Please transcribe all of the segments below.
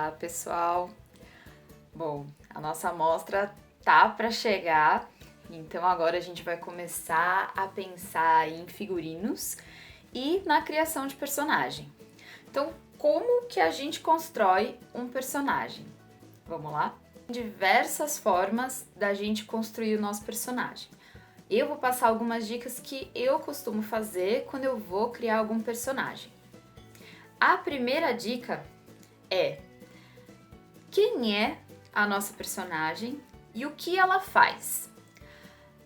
Olá, pessoal! Bom, a nossa amostra tá para chegar, então agora a gente vai começar a pensar em figurinos e na criação de personagem. Então, como que a gente constrói um personagem? Vamos lá? Diversas formas da gente construir o nosso personagem. Eu vou passar algumas dicas que eu costumo fazer quando eu vou criar algum personagem. A primeira dica é: quem é a nossa personagem e o que ela faz?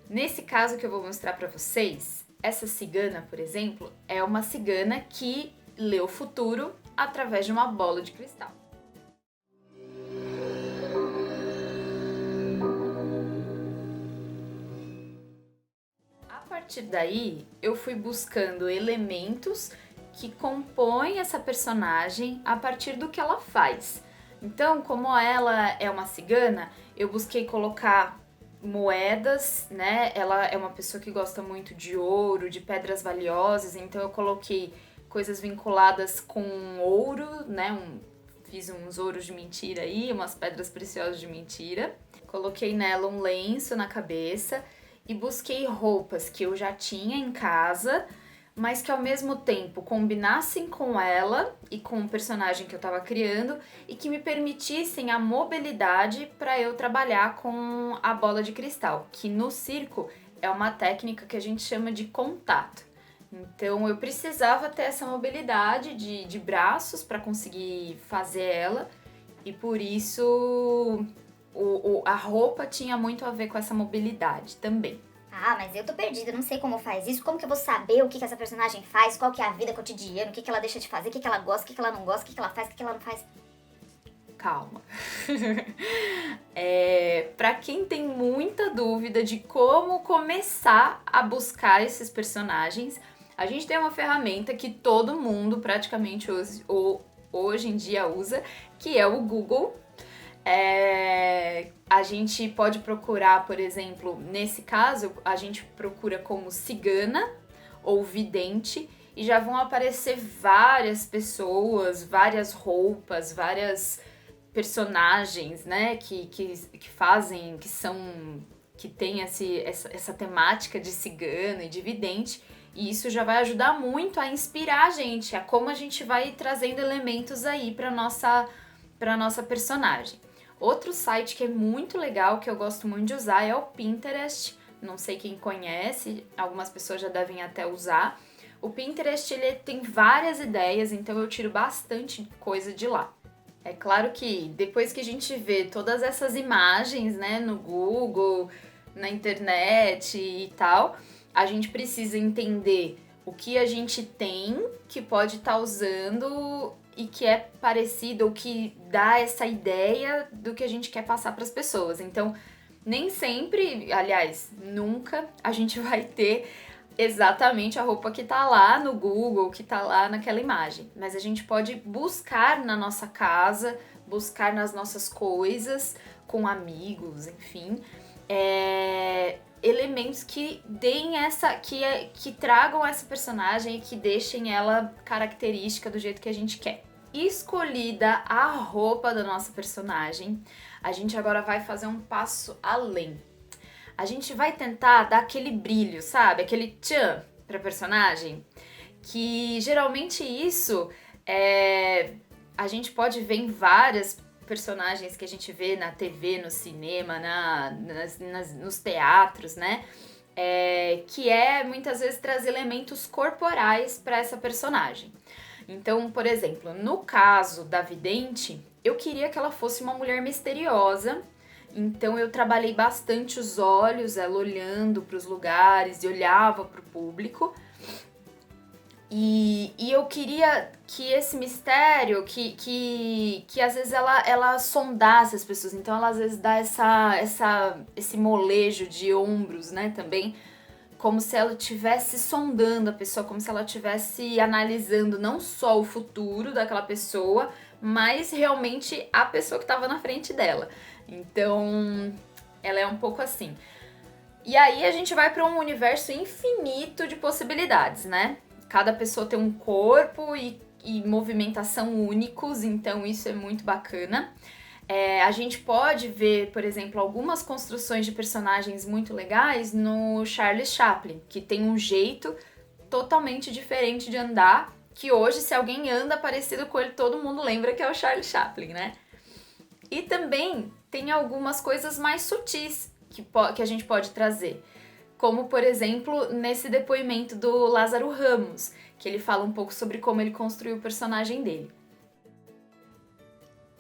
Nesse caso que eu vou mostrar para vocês, essa cigana, por exemplo, é uma cigana que lê o futuro através de uma bola de cristal. A partir daí, eu fui buscando elementos que compõem essa personagem a partir do que ela faz. Então, como ela é uma cigana, eu busquei colocar moedas, né? Ela é uma pessoa que gosta muito de ouro, de pedras valiosas, então eu coloquei coisas vinculadas com ouro, né? Fiz uns ouros de mentira aí, umas pedras preciosas de mentira. Coloquei nela um lenço na cabeça e busquei roupas que eu já tinha em casa, mas que ao mesmo tempo combinassem com ela e com o personagem que eu estava criando e que me permitissem a mobilidade para eu trabalhar com a bola de cristal, que no circo é uma técnica que a gente chama de contato. Então eu precisava ter essa mobilidade de braços para conseguir fazer ela, e por isso a roupa tinha muito a ver com essa mobilidade também. Ah, mas eu tô perdida, não sei como faz isso. Como que eu vou saber o que essa personagem faz, qual que é a vida cotidiana, o que ela deixa de fazer, o que ela gosta, o que ela não gosta, o que ela faz, o que ela não faz? Calma. Pra quem tem muita dúvida de como começar a buscar esses personagens, a gente tem uma ferramenta que todo mundo praticamente hoje em dia usa, que é o Google. A gente pode procurar, por exemplo, nesse caso, a gente procura como cigana ou vidente e já vão aparecer várias pessoas, várias roupas, várias personagens, né, que fazem, que tem essa temática de cigana e de vidente, e isso já vai ajudar muito a inspirar a gente, a como a gente vai trazendo elementos aí para nossa personagem. Outro site que é muito legal, que eu gosto muito de usar, é o Pinterest. Não sei quem conhece, algumas pessoas já devem até usar. O Pinterest, ele tem várias ideias, então eu tiro bastante coisa de lá. É claro que depois que a gente vê todas essas imagens, né, no Google, na internet e tal, a gente precisa entender o que a gente tem que pode estar usando e que é parecido ou que dá essa ideia do que a gente quer passar para as pessoas. Então, nem sempre, aliás, nunca a gente vai ter exatamente a roupa que tá lá no Google, que tá lá naquela imagem. Mas a gente pode buscar na nossa casa, buscar nas nossas coisas, com amigos, enfim, elementos que deem que tragam essa personagem e que deixem ela característica do jeito que a gente quer. Escolhida a roupa da nossa personagem, a gente agora vai fazer um passo além. A gente vai tentar dar aquele brilho, sabe? Aquele tchan pra personagem, que geralmente isso a gente pode ver em várias personagens que a gente vê na TV, no cinema, nos teatros, né? Que muitas vezes trazer elementos corporais para essa personagem. Então, por exemplo, no caso da vidente, eu queria que ela fosse uma mulher misteriosa, então eu trabalhei bastante os olhos, ela olhando para os lugares e olhava para o público. E eu queria que esse mistério, que às vezes ela sondasse as pessoas, então ela às vezes dá esse molejo de ombros, né, também, como se ela estivesse sondando a pessoa, como se ela estivesse analisando não só o futuro daquela pessoa, mas realmente a pessoa que estava na frente dela. Então, ela é um pouco assim. E aí a gente vai para um universo infinito de possibilidades, né? Cada pessoa tem um corpo e e movimentação únicos, então isso é muito bacana. A gente pode ver, por exemplo, algumas construções de personagens muito legais no Charlie Chaplin, que tem um jeito totalmente diferente de andar, que hoje, se alguém anda parecido com ele, todo mundo lembra que é o Charlie Chaplin, né? E também tem algumas coisas mais sutis que a gente pode trazer, como, por exemplo, nesse depoimento do Lázaro Ramos, que ele fala um pouco sobre como ele construiu o personagem dele.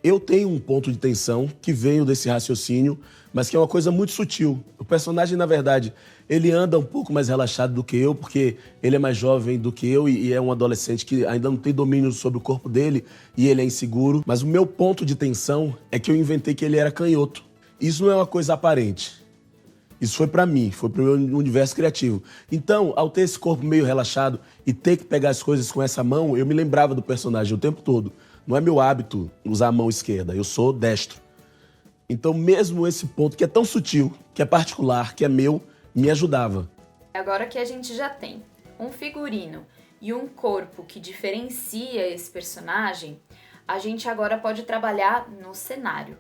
Eu tenho um ponto de tensão que veio desse raciocínio, mas que é uma coisa muito sutil. O personagem, na verdade, ele anda um pouco mais relaxado do que eu, porque ele é mais jovem do que eu e é um adolescente que ainda não tem domínio sobre o corpo dele e ele é inseguro. Mas o meu ponto de tensão é que eu inventei que ele era canhoto. Isso não é uma coisa aparente. Isso foi pra mim, foi pro meu universo criativo. Então, ao ter esse corpo meio relaxado e ter que pegar as coisas com essa mão, eu me lembrava do personagem o tempo todo. Não é meu hábito usar a mão esquerda, eu sou destro. Então, mesmo esse ponto que é tão sutil, que é particular, que é meu, me ajudava. Agora que a gente já tem um figurino e um corpo que diferencia esse personagem, a gente agora pode trabalhar no cenário.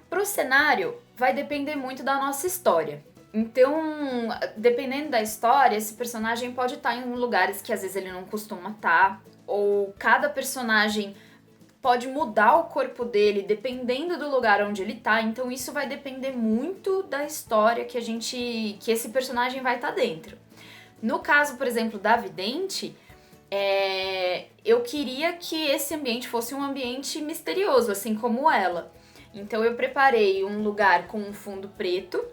Pro cenário, vai depender muito da nossa história. Então, dependendo da história, esse personagem pode estar em lugares que às vezes ele não costuma estar, ou cada personagem pode mudar o corpo dele dependendo do lugar onde ele tá. Então isso vai depender muito da história que esse personagem vai estar dentro. No caso, por exemplo, da vidente, eu queria que esse ambiente fosse um ambiente misterioso, assim como ela. Então eu preparei um lugar com um fundo preto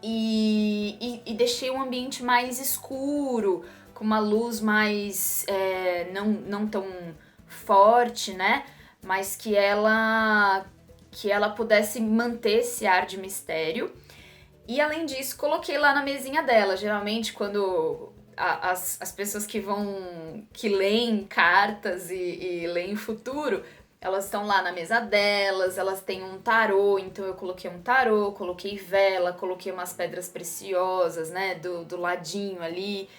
e deixei um ambiente mais escuro, com uma luz mais não tão forte, né? Mas que ela pudesse manter esse ar de mistério. E além disso, coloquei lá na mesinha dela. Geralmente, quando as pessoas que leem cartas e leem futuro, elas estão lá na mesa delas, elas têm um tarô, então eu coloquei um tarô, coloquei vela, coloquei umas pedras preciosas, né, do ladinho ali.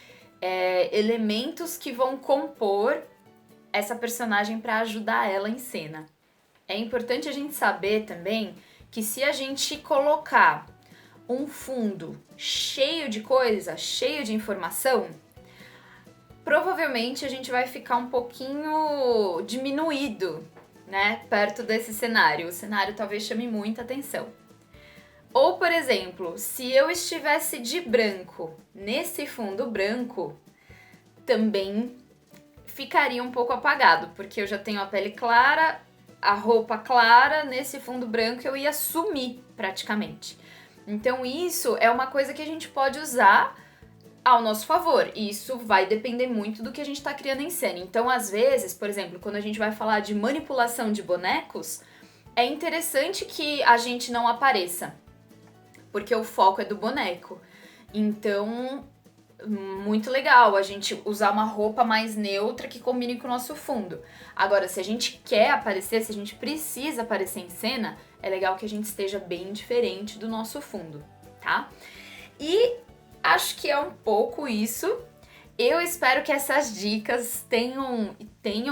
Elementos que vão compor essa personagem para ajudar ela em cena. É importante a gente saber também que se a gente colocar um fundo cheio de coisa, cheio de informação, provavelmente a gente vai ficar um pouquinho diminuído, né, perto desse cenário. O cenário talvez chame muita atenção. Ou, por exemplo, se eu estivesse de branco nesse fundo branco, também ficaria um pouco apagado, porque eu já tenho a pele clara, a roupa clara, nesse fundo branco eu ia sumir praticamente. Então isso é uma coisa que a gente pode usar ao nosso favor, e isso vai depender muito do que a gente está criando em cena. Então, às vezes, por exemplo, quando a gente vai falar de manipulação de bonecos, é interessante que a gente não apareça, porque o foco é do boneco. Então, muito legal a gente usar uma roupa mais neutra que combine com o nosso fundo. Agora, se a gente quer aparecer, se a gente precisa aparecer em cena, é legal que a gente esteja bem diferente do nosso fundo, tá? E acho que é um pouco isso. Eu espero que essas dicas tenham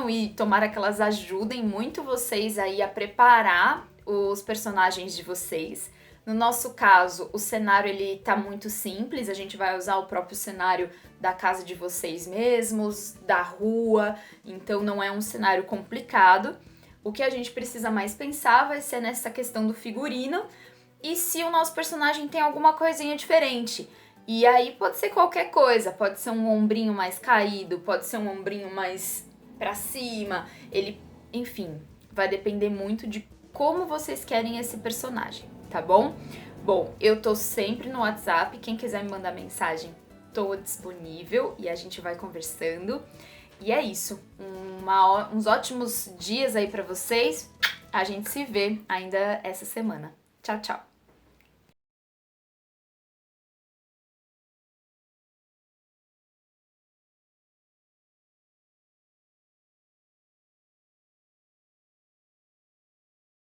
e tomara que elas ajudem muito vocês aí a preparar os personagens de vocês. No nosso caso, o cenário ele tá muito simples, a gente vai usar o próprio cenário da casa de vocês mesmos, da rua, então não é um cenário complicado. O que a gente precisa mais pensar vai ser nessa questão do figurino e se o nosso personagem tem alguma coisinha diferente. E aí pode ser qualquer coisa, pode ser um ombrinho mais caído, pode ser um ombrinho mais pra cima, enfim, vai depender muito de como vocês querem esse personagem, tá bom? Bom, eu tô sempre no WhatsApp, quem quiser me mandar mensagem, tô disponível e a gente vai conversando. E é isso, uns ótimos dias aí pra vocês, a gente se vê ainda essa semana. Tchau, tchau!